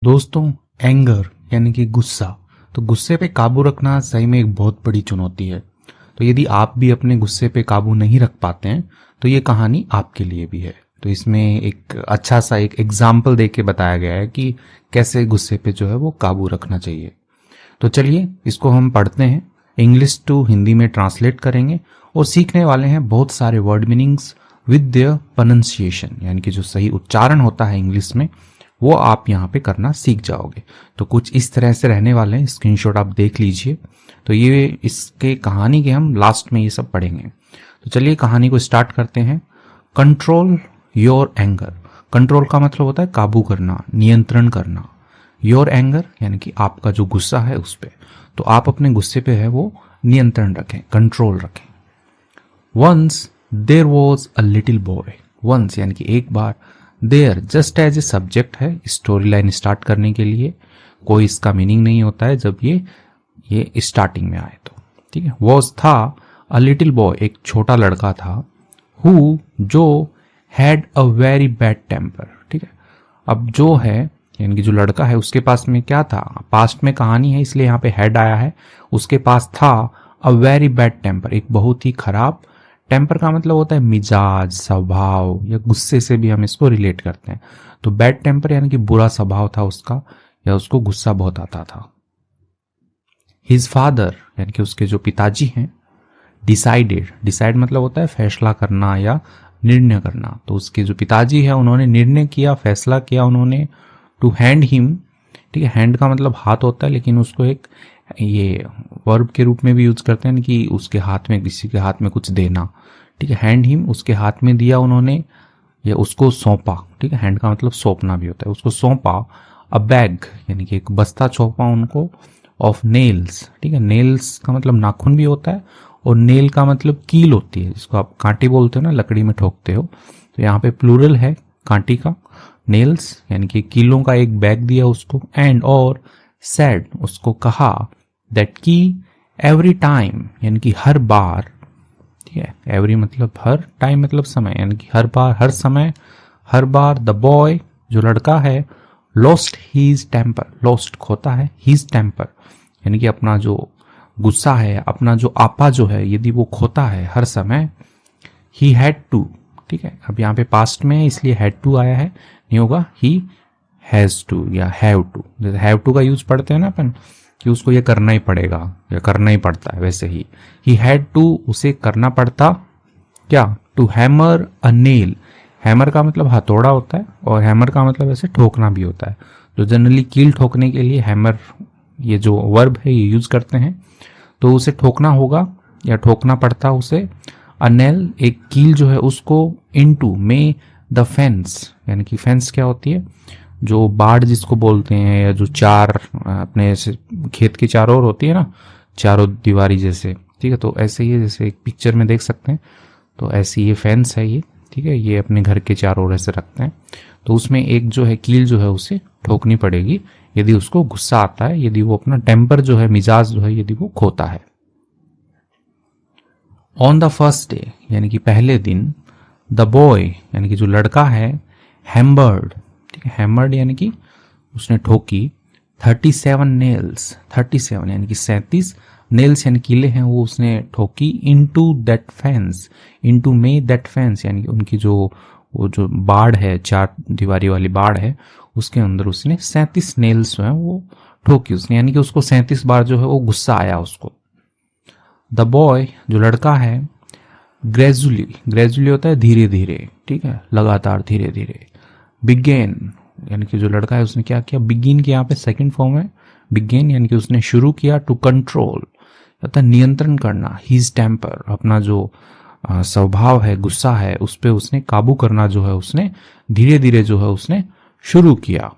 दोस्तों, एंगर यानी कि गुस्सा। तो गुस्से पे काबू रखना सही में एक बहुत बड़ी चुनौती है। तो यदि आप भी अपने गुस्से पे काबू नहीं रख पाते हैं तो ये कहानी आपके लिए भी है। तो इसमें एक अच्छा सा एक एग्जाम्पल दे के बताया गया है कि कैसे गुस्से पे जो है वो काबू रखना चाहिए। तो चलिए इसको हम पढ़ते हैं, इंग्लिश टू हिंदी में ट्रांसलेट करेंगे और सीखने वाले हैं बहुत सारे word meanings with their pronunciation, यानी कि जो सही उच्चारण होता है इंग्लिश में वो आप यहाँ पे करना सीख जाओगे। तो कुछ इस तरह से रहने वाले हैं, स्क्रीनशॉट आप देख लीजिए। तो ये इसके कहानी के हम लास्ट में ये सब पढ़ेंगे। तो चलिए कहानी को स्टार्ट करते हैं। Control your anger. कंट्रोल का मतलब होता है काबू करना, नियंत्रण करना। योर एंगर यानी कि आपका जो गुस्सा है उस पे, तो आप अपने गुस्से पे है वो नियंत्रण रखें, कंट्रोल रखें। Once there was a little boy. Once यानी कि एक बार, there just as a subject है स्टोरी लाइन स्टार्ट करने के लिए, कोई इसका मीनिंग नहीं होता है जब ये स्टार्टिंग में आए तो, ठीक है। वॉज था, अ लिटिल बॉय एक छोटा लड़का था, हु जो had a very bad temper, ठीक है। अब जो है यानी कि जो लड़का है उसके पास में क्या था, पास्ट में कहानी है इसलिए यहाँ पे हैड आया है। उसके पास था अ वेरी बैड टेम्पर, एक बहुत ही खराब। टेम्पर का मतलब होता है मिजाज, स्वभाव, या गुस्से से भी हम इसको रिलेट करते हैं। तो बैड टेम्पर यानी कि बुरा स्वभाव था उसका, या उसको गुस्सा बहुत आता था। हिज फादर यानी कि उसके जो पिताजी हैं, डिसाइडेड, डिसाइड मतलब होता है फैसला करना या निर्णय करना। तो उसके जो पिताजी है उन्होंने निर्णय किया, फैसला किया उन्होंने, टू हैंड हिम, ठीक है। हैंड का मतलब हाथ होता है लेकिन उसको एक ये वर्ब के रूप में भी यूज करते हैं कि उसके हाथ में, किसी के हाथ में कुछ देना, ठीक है। हैंड हिम, उसके हाथ में दिया उन्होंने, या उसको सौंपा, ठीक है। हैंड का मतलब सौंपना भी होता है, उसको सौंपा। अ बैग यानी कि एक बस्ता सौंपा उनको, ऑफ नेल्स, ठीक है। नेल्स का मतलब नाखून भी होता है और नेल का मतलब कील होती है, जिसको आप कांटी बोलते हो ना, लकड़ी में ठोकते हो। तो यहाँ पे प्लूरल है कांटी का, नेल्स यानी कि कीलों का एक बैग दिया उसको। एंड और सैड उसको कहा, दैट की एवरी टाइम यानी कि हर बार, ठीक है। एवरी मतलब हर, टाइम मतलब समय, यानी कि हर बार, हर समय, हर बार। द बॉय जो लड़का है, लॉस्ट हीज टेम्पर, लॉस्ट खोता है, हीज टेम्पर यानी कि अपना जो गुस्सा है, अपना जो आपा जो है, यदि वो खोता है हर समय, ही हैड टू, ठीक है। अब यहाँ पे पास्ट में है इसलिए हैड टू आया है, नहीं होगा ही हैज टू या हैव टू। जैसे हैव टू का यूज पढ़ते हैं ना अपन कि उसको ये करना ही पड़ेगा या करना ही पड़ता है, वैसे ही हैड टू, उसे करना पड़ता क्या, to hammer a nail. Hammer का मतलब हथौड़ा होता है और हैमर का मतलब ऐसे ठोकना भी होता है। तो जनरली कील ठोकने के लिए हैमर, ये जो वर्ब है ये यूज करते हैं। तो उसे ठोकना होगा या ठोकना पड़ता उसे। अ नेल एक कील जो है उसको, इनटू में द फेंस यानी कि फेंस क्या होती है, जो बाड़ जिसको बोलते हैं, या जो चार अपने खेत की चारों ओर होती है ना, चारों दीवारी जैसे, ठीक है। तो ऐसे ही जैसे एक पिक्चर में देख सकते हैं, तो ऐसी ये फेंस है ये, ठीक है। ये अपने घर के चारों ओर ऐसे रखते हैं। तो उसमें एक जो है कील जो है उसे ठोकनी पड़ेगी यदि उसको गुस्सा आता है, यदि वो अपना टेम्पर जो है, मिजाज जो है, यदि वो खोता है। ऑन द फर्स्ट डे यानी कि पहले दिन, द बॉय यानी कि जो लड़का है, हैम्बर्ड, ठीक है। हैमर्ड यानी कि उसने ठोकी, 37 नेल्स, 37 यानी कि 37 नेल्स यानी कीले हैं वो उसने ठोकी, इनटू दैट फेंस, इनटू में दैट फेंस यानी कि उनकी जो वो जो बाड़ है, चार दीवारी वाली बाड़ है, उसके अंदर उसने 37 नेल्स जो है वो ठोकी उसने, यानी कि उसको 37 बार जो है वो गुस्सा आया उसको। द बॉय जो लड़का है, ग्रेजुअली, ग्रेजुअली होता है धीरे धीरे, ठीक है, लगातार धीरे धीरे। बिगेन यानी कि जो लड़का है उसने क्या किया, बिगिन के यहाँ पे सेकंड फॉर्म है, बिगेन यानी कि उसने शुरू किया, टू कंट्रोल अर्थात नियंत्रण करना, हिज टेम्पर अपना जो स्वभाव है, गुस्सा है, उस पे उसने काबू करना जो है उसने धीरे धीरे जो है उसने शुरू किया।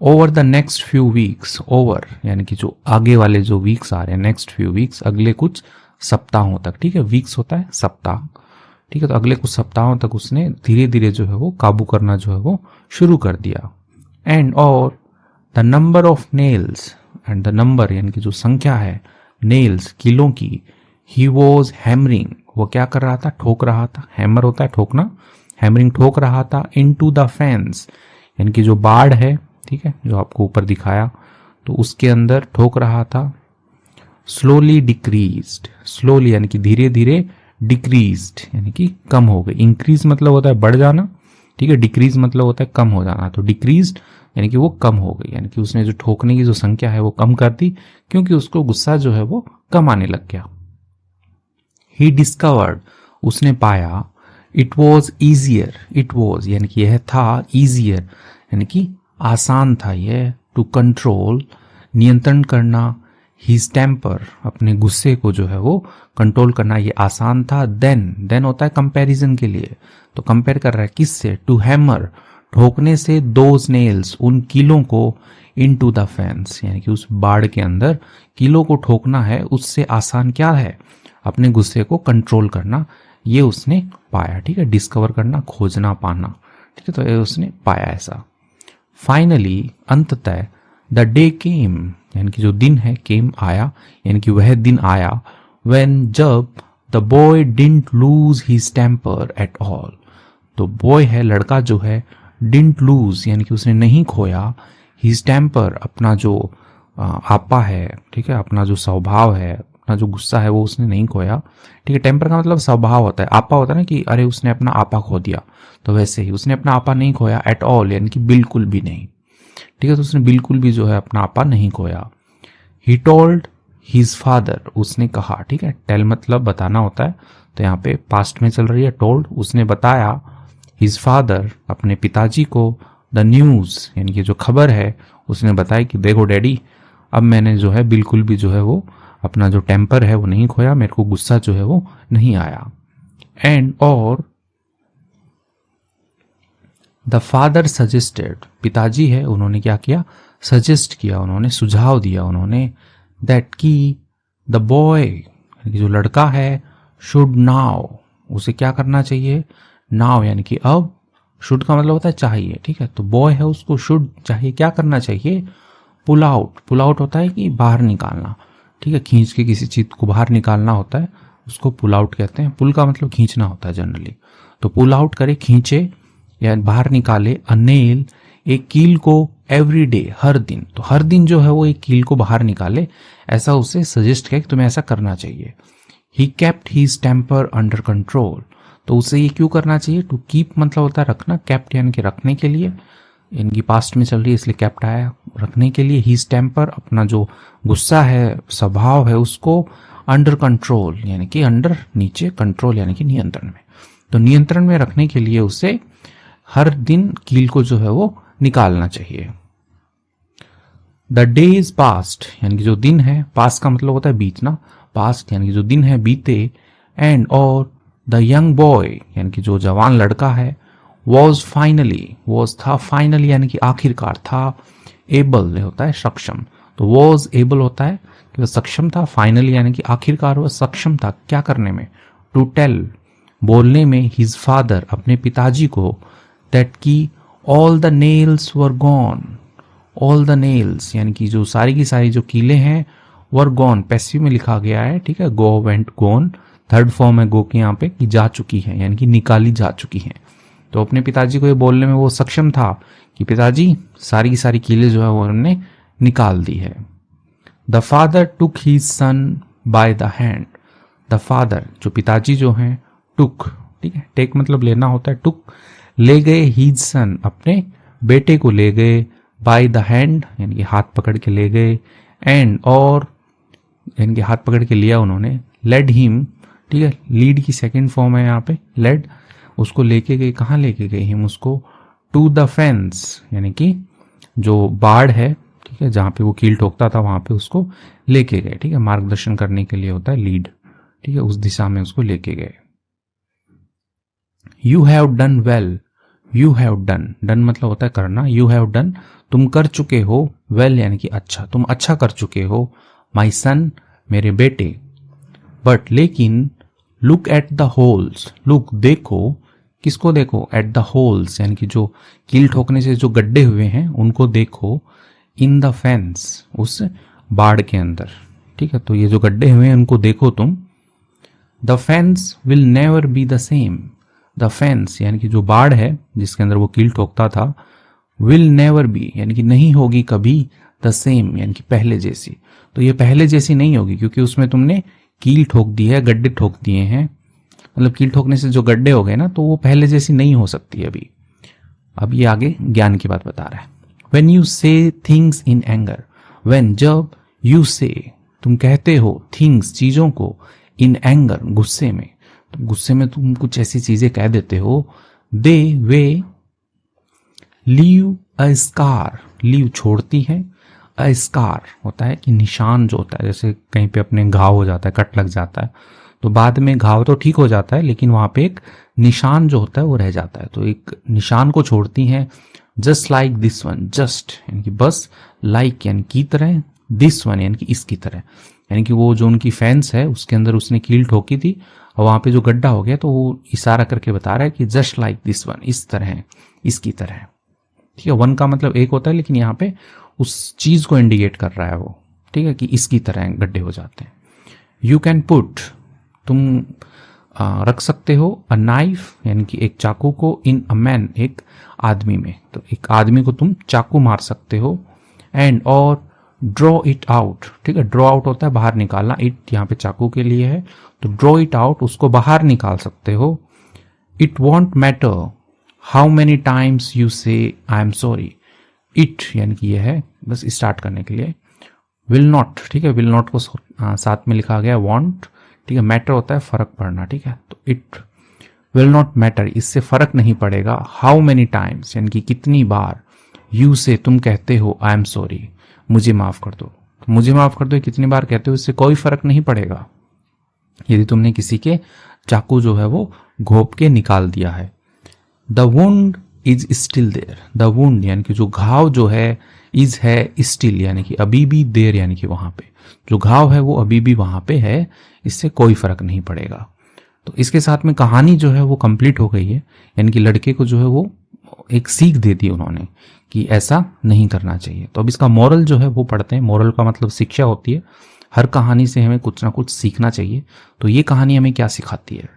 Over the next few weeks, over यानी कि जो आगे वाले जो वीक्स आ रहे हैं, नेक्स्ट फ्यू वीक्स अगले कुछ सप्ताहों तक, ठीक है। वीक्स होता है सप्ताह, ठीक है। तो अगले कुछ सप्ताहों तक उसने धीरे धीरे जो है वो काबू करना जो है वो शुरू कर दिया। एंड और the number of nails, and the number यानी कि जो संख्या है, नेल्स कीलों की, ही वॉज हैमरिंग वो क्या कर रहा था, ठोक रहा था। हैमर होता है ठोकना, हैमरिंग ठोक रहा था, इनटू द फेंस यानी कि जो बाड़ है, ठीक है, जो आपको ऊपर दिखाया, तो उसके अंदर ठोक रहा था। स्लोली डिक्रीज्ड, स्लोली यानी कि धीरे धीरे, डिक्रीज्ड यानी कि कम हो गई। इंक्रीज मतलब होता है बढ़ जाना, ठीक है, डिक्रीज मतलब होता है कम हो जाना। तो डिक्रीज्ड यानी कि वो कम हो गई, यानी कि उसने जो ठोकने की जो संख्या है वो कम कर दी, क्योंकि उसको गुस्सा जो है वो कम आने लग गया। ही डिस्कवर्ड, उसने पाया, it was easier, it was यानी कि यह था, ईजियर यानी कि आसान था यह, टू कंट्रोल नियंत्रण करना, हिज टेम्पर अपने गुस्से को जो है वो कंट्रोल करना ये आसान था। देन होता है कंपैरिजन के लिए, तो कंपेयर कर रहा है किससे, टू हैमर ठोकने से, दोज नेल्स उन कीलों को, इनटू द फेंस यानी कि उस बाड़ के अंदर कीलों को ठोकना है, उससे आसान क्या है, अपने गुस्से को कंट्रोल करना। ये उसने पाया, ठीक है, डिस्कवर करना, खोजना, पाना, ठीक है, तो ये उसने पाया ऐसा। फाइनली अंततः, द डे केम यानी कि जो दिन है, केम आया यानी कि वह दिन आया, व्हेन जब, the boy didn't lose his temper at all, तो बॉय है लड़का जो है, डिडंट लूज यानी कि उसने नहीं खोया, हिज टेम्पर अपना जो आपा है, ठीक है, अपना जो स्वभाव है, अपना जो गुस्सा है वो उसने नहीं खोया, ठीक है। टेम्पर का मतलब स्वभाव होता है, आपा होता है ना कि अरे उसने अपना आपा खो दिया, तो वैसे ही उसने अपना आपा नहीं खोया, एट ऑल यानी कि बिल्कुल भी नहीं, ठीक है, तो उसने बिल्कुल भी जो है अपना आपा नहीं खोया। ही टोल्ड हिज फादर, उसने कहा, ठीक है, टेल मतलब बताना होता है, तो यहाँ पे पास्ट में चल रही है, टोल्ड उसने बताया, हिज फादर अपने पिताजी को, द न्यूज यानी कि जो खबर है उसने बताया कि देखो डैडी, अब मैंने जो है बिल्कुल भी जो है वो अपना जो टेम्पर है वो नहीं खोया, मेरे को गुस्सा जो है वो नहीं आया। एंड और द फादर सजेस्टेड, पिताजी है उन्होंने क्या किया, सजेस्ट किया, उन्होंने सुझाव दिया, उन्होंने, दैट की द बॉय जो लड़का है, शुड नाउ उसे क्या करना चाहिए, नाउ यानी कि अब, शुड का मतलब होता है चाहिए, ठीक है, तो बॉय है उसको शुड चाहिए, क्या करना चाहिए, पुल आउट, पुल आउट होता है कि बाहर निकालना, ठीक है, खींच के किसी चीज को बाहर निकालना होता है, उसको पुल आउट कहते हैं। पुल का मतलब खींचना होता है जनरली, तो पुल आउट करे, खींचे या बाहर निकाले, अ नेल एक कील को, एवरी डे हर दिन, तो हर दिन जो है वो एक कील को बाहर निकाले, ऐसा उसे सजेस्ट किया कि तुम्हें ऐसा करना चाहिए। He kept his temper under control, तो उसे ये क्यों करना चाहिए, टू कीप मतलब होता है रखना, केप्ट यानी कि रखने के लिए, इनकी पास्ट में चल रही है इसलिए केप्ट आया, रखने के लिए। हिज टेम्पर अपना जो गुस्सा है, स्वभाव है, उसको अंडर कंट्रोल यानी कि अंडर नीचे, कंट्रोल यानी कि नियंत्रण में, तो नियंत्रण में रखने के लिए उसे हर दिन कील को जो है वो निकालना चाहिए। द डेज पास्ट यानी कि जो दिन है, पास्ट का मतलब होता है बीतना, पास्ट यानी कि जो दिन है बीते, एंड और द यंग बॉय यानी कि जो जवान लड़का है, वॉज फाइनली, वॉज था, फाइनली यानी कि आखिरकार था, एबल होता है सक्षम, तो वॉज एबल होता है कि वह सक्षम था, फाइनली यानी कि आखिरकार वह सक्षम था क्या करने में, टू टेल बोलने में, हिज फादर अपने पिताजी को, दैट की all the nails were gone, all the nails यानी कि जो सारी की सारी जो कीले हैं, वर गॉन पैसिव में लिखा गया है, ठीक है, गो वेंट गोन, थर्ड फॉर्म है गो के यहाँ पे, कि जा चुकी है यानी कि निकाली जा चुकी हैं, तो अपने पिताजी को ये बोलने में वो सक्षम था कि पिताजी सारी की सारी कीले जो है वो उन्होंने निकाल दी है। The father took his son by the hand, the father जो पिताजी जो हैं, टुक, ठीक है, टेक मतलब लेना होता है, टुक ले गए, हिज सन अपने बेटे को ले गए, बाय द हैंड यानी कि हाथ पकड़ के ले गए, एंड और यानी कि हाथ पकड़ के लिया उन्होंने, लेड हिम, ठीक है, लीड की सेकंड फॉर्म है यहाँ पे, लेड, उसको लेके गए, कहाँ लेके गए हिम उसको, टू द फेंस यानी कि जो बाढ़ है, ठीक है, जहाँ पे वो कील ठोकता था वहां पे उसको लेके गए, ठीक है, मार्गदर्शन करने के लिए होता है लीड, ठीक है, उस दिशा में उसको लेके गए। You have done well, you have done, done मतलब होता है करना, यू हैव डन तुम कर चुके हो, वेल यानी कि अच्छा, तुम अच्छा कर चुके हो, माई सन मेरे बेटे, बट लेकिन, look at the holes, look देखो, किसको देखो, एट द होल्स यानी कि जो कील ठोकने से जो गड्ढे हुए हैं उनको देखो, इन द फेंस उस बाड़ के अंदर, ठीक है, तो ये जो गड्ढे हुए हैं उनको देखो तुम। The fence will never be the same, the fence यानी कि जो बाड़ है जिसके अंदर वो कील ठोकता था, विल नेवर बी यानी कि नहीं होगी कभी, द सेम यानी कि पहले जैसी। तो ये पहले जैसी नहीं होगी क्योंकि उसमें तुमने कील ठोक दी है, गड्ढे ठोक दिए हैं, मतलब कील ठोकने से जो गड्ढे हो गए ना, तो वो पहले जैसी नहीं हो सकती अभी। अब ये आगे ज्ञान की बात बता रहा है। वेन यू से थिंग्स इन एंगर, वेन जब, यू से तुम कहते हो, थिंग्स चीजों को, इन एंगर गुस्से में, तो गुस्से में तुम कुछ ऐसी चीजें कह देते हो, दे वे लीव अ स्कार, लीव छोड़ती है, अ स्कार होता है कि निशान जो होता है, जैसे कहीं पे अपने घाव हो जाता है, कट लग जाता है, तो बाद में घाव तो ठीक हो जाता है लेकिन वहां पे एक निशान जो होता है वो रह जाता है, तो एक निशान को छोड़ती हैं। Just like this one, just यानी कि बस, लाइक यानी की तरह, दिस वन यानी कि इसकी तरह, यानी कि वो जो उनकी फैंस है उसके अंदर उसने कील ठोकी थी और वहां पे जो गड्ढा हो गया, तो वो इशारा करके बता रहा है कि जस्ट लाइक दिस वन, इस तरह, इसकी तरह। ठीक है, वन का मतलब एक होता है लेकिन यहाँ पे उस चीज को इंडिकेट कर रहा है वो, ठीक है, कि इसकी तरह गड्ढे हो जाते हैं। यू कैन पुट, तुम रख सकते हो, अ नाइफ यानी कि एक चाकू को, इन अ मैन एक आदमी में, तो एक आदमी को तुम चाकू मार सकते हो, एंड और ड्रॉ इट आउट, ठीक है, ड्रॉ आउट होता है बाहर निकालना, इट यहाँ पे चाकू के लिए है, तो ड्रॉ इट आउट उसको बाहर निकाल सकते हो। It won't matter how many times you से आई एम सॉरी, इट यानी कि यह है बस स्टार्ट करने के लिए। विल नॉट, ठीक है, विल नॉट को साथ में लिखा गया, वॉन्ट, ठीक है, मैटर होता है फर्क पड़ना, ठीक है, तो इट विल नॉट मैटर, इससे फर्क नहीं पड़ेगा, हाउ मेनी टाइम्स यानी कि कितनी बार, यू से तुम कहते हो, आई एम सॉरी मुझे माफ कर दो, तो मुझे माफ कर दो कितनी बार कहते हो इससे कोई फर्क नहीं पड़ेगा यदि तुमने किसी के चाकू जो है वो घोंप के निकाल दिया है। The wound is still there, the wound यानी कि जो घाव जो है, इज है, स्टिल यानी कि अभी भी, देर यानी कि वहां पे जो घाव है वो अभी भी वहां पे है, इससे कोई फर्क नहीं पड़ेगा। तो इसके साथ में कहानी जो है वो कंप्लीट हो गई है, यानी कि लड़के को जो है वो एक सीख दे दी उन्होंने कि ऐसा नहीं करना चाहिए। तो अब इसका मोरल जो है वो पढ़ते हैं। मोरल का मतलब शिक्षा होती है, हर कहानी से हमें कुछ ना कुछ सीखना चाहिए। तो ये कहानी हमें क्या सिखाती है?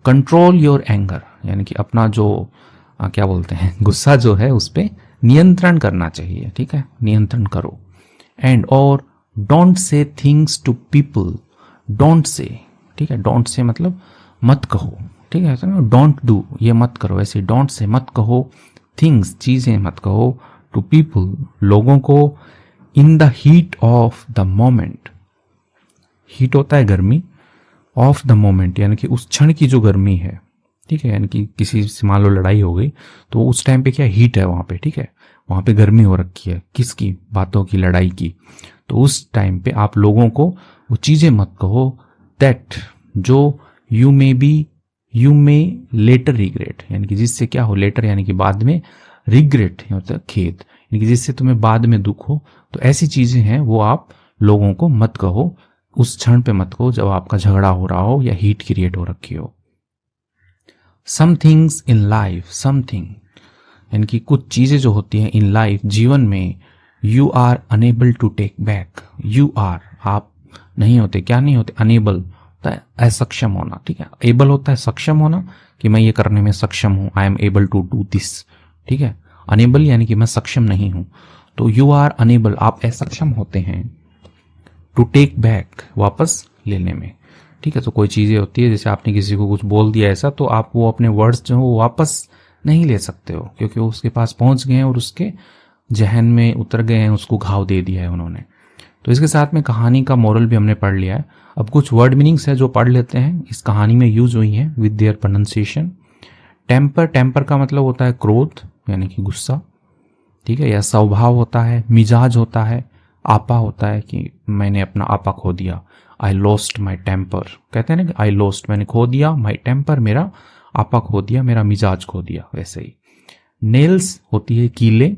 कंट्रोल योर एंगर, यानी कि अपना जो क्या बोलते हैं गुस्सा जो है उस पर नियंत्रण करना चाहिए, ठीक है, नियंत्रण करो। एंड और don't say things to people, don't say, ठीक है, डोंट से मतलब मत कहो, ठीक है, डोंट डू ये मत करो, ऐसे डोंट से मत कहो, थिंग्स चीजें मत कहो, टू पीपल लोगों को, in the heat of the moment, heat होता है गर्मी, ऑफ द मोमेंट यानी कि उस क्षण की जो गर्मी है, ठीक है, यानी कि किसी से मान लो लड़ाई हो गई तो उस टाइम पे क्या हीट है वहां पे, ठीक है, वहां पे गर्मी हो रखी है, किसकी, बातों की, लड़ाई की। तो उस टाइम पे आप लोगों को वो चीजें मत कहो, दैट जो यू मे लेटर रिग्रेट, यानी कि जिससे क्या हो, लेटर यानी कि बाद में, रिग्रेट मतलब खेद, यानी कि जिससे तुम्हें बाद में दुख हो। तो ऐसी चीजें हैं वो आप लोगों को मत कहो, उस क्षण पे मत कहो जब आपका झगड़ा हो रहा हो या हीट क्रिएट हो रखी हो। Some things in life, something यानी कि कुछ चीजें जो होती हैं इन लाइफ जीवन में, you are unable to take back, you are आप नहीं होते, क्या नहीं होते, अनेबल होता है असक्षम होना, ठीक है, एबल होता है सक्षम होना कि मैं ये करने में सक्षम हूं, I am able to do this, ठीक है, अनेबल यानी कि मैं सक्षम नहीं हूं। तो यू आर अनेबल आप असक्षम होते हैं, टू टेक बैक वापस लेने में, ठीक है। तो कोई चीजें होती है जैसे आपने किसी को कुछ बोल दिया ऐसा, तो आप वो अपने वर्ड्स जो वो वापस नहीं ले सकते हो क्योंकि वो उसके पास पहुंच गए हैं और उसके जहन में उतर गए हैं, उसको घाव दे दिया है उन्होंने। तो इसके साथ में कहानी का मोरल भी हमने पढ़ लिया है। अब कुछ वर्ड मीनिंग्स है जो पढ़ लेते हैं, इस कहानी में यूज हुई है with their pronunciation. Temper, temper का मतलब होता है क्रोध यानी कि गुस्सा, ठीक है, या स्वभाव होता है, मिजाज होता है, आपा होता है कि मैंने अपना आपा खो दिया, आई लॉस्ट माई टेम्पर, कहते हैं ना कि आई लॉस्ट मैंने खो दिया, माई टेम्पर मेरा आपा खो दिया, मेरा मिजाज खो दिया, वैसे ही। नेल्स होती है कीले,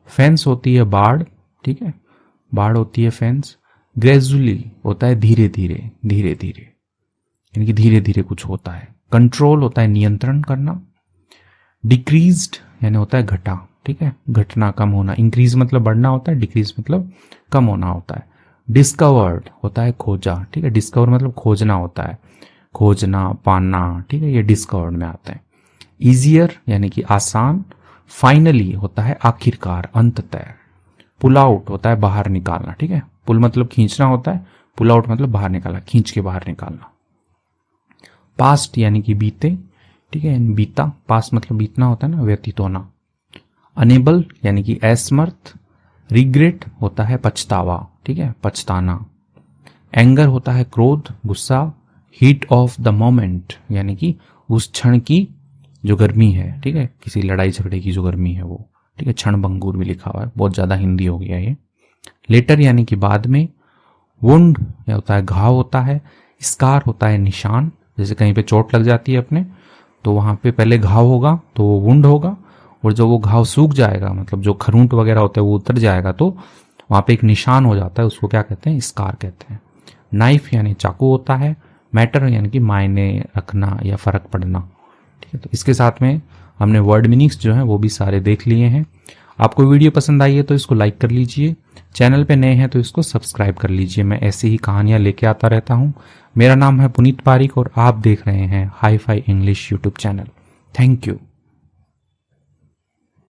फेंस होती है बाड़, ठीक है, बाड़ होती है फेंस। ग्रेजुअली होता है धीरे धीरे, धीरे धीरे यानी कि धीरे धीरे कुछ होता है। कंट्रोल होता है नियंत्रण करना। डिक्रीज्ड यानी होता है घटा, ठीक है, घटना, कम होना। इंक्रीज मतलब बढ़ना होता है, डिक्रीज मतलब कम होना होता है। डिस्कवर्ड होता है खोजा, ठीक है, डिस्कवर मतलब खोजना होता है, खोजना, पाना, ठीक है, ये डिस्कवर्ड में आता है। इजियर यानी कि आसान। फाइनली होता है आखिरकार, अंततः। पुल आउट होता है बाहर निकालना, ठीक है। पुल मतलब खींचना होता है, पुल आउट मतलब बाहर निकालना, खींच के बाहर निकालना। पास्ट यानी कि बीते, ठीक है, बीता, पास्ट मतलब बीतना होता है ना, व्यतीत होना। अनेबल यानी कि असमर्थ। रिग्रेट होता है पछतावा, ठीक है, पछताना। एंगर होता है क्रोध, गुस्सा। हीट ऑफ द मोमेंट यानी कि उस क्षण की जो गर्मी है, ठीक है, किसी लड़ाई झगड़े की जो गर्मी है वो, ठीक है। क्षण भंगुर भी लिखा हुआ है, बहुत ज्यादा हिंदी हो गया ये। लेटर यानी कि बाद में। वुंड या होता है घाव होता है। स्कार होता है निशान, जैसे कहीं पे चोट लग जाती है अपने, तो वहां पे पहले घाव होगा तो वो वुंड होगा, और जब वो घाव सूख जाएगा, मतलब जो खरूंट वगैरह होता है वो उतर जाएगा, तो वहां पे एक निशान हो जाता है, उसको क्या कहते हैं, स्कार कहते हैं। नाइफ यानी चाकू होता है। मैटर यानी कि मायने रखना या फर्क पड़ना, ठीक है। तो इसके साथ में हमने वर्ड मीनिंग्स जो है वो भी सारे देख लिए हैं। आपको वीडियो पसंद आई है तो इसको लाइक कर लीजिए, चैनल पे नए हैं तो इसको सब्सक्राइब कर लीजिए। मैं ऐसी ही कहानियां लेके आता रहता हूं। मेरा नाम है पुनीत पारिक और आप देख रहे हैं hi fi English YouTube channel. Thank you.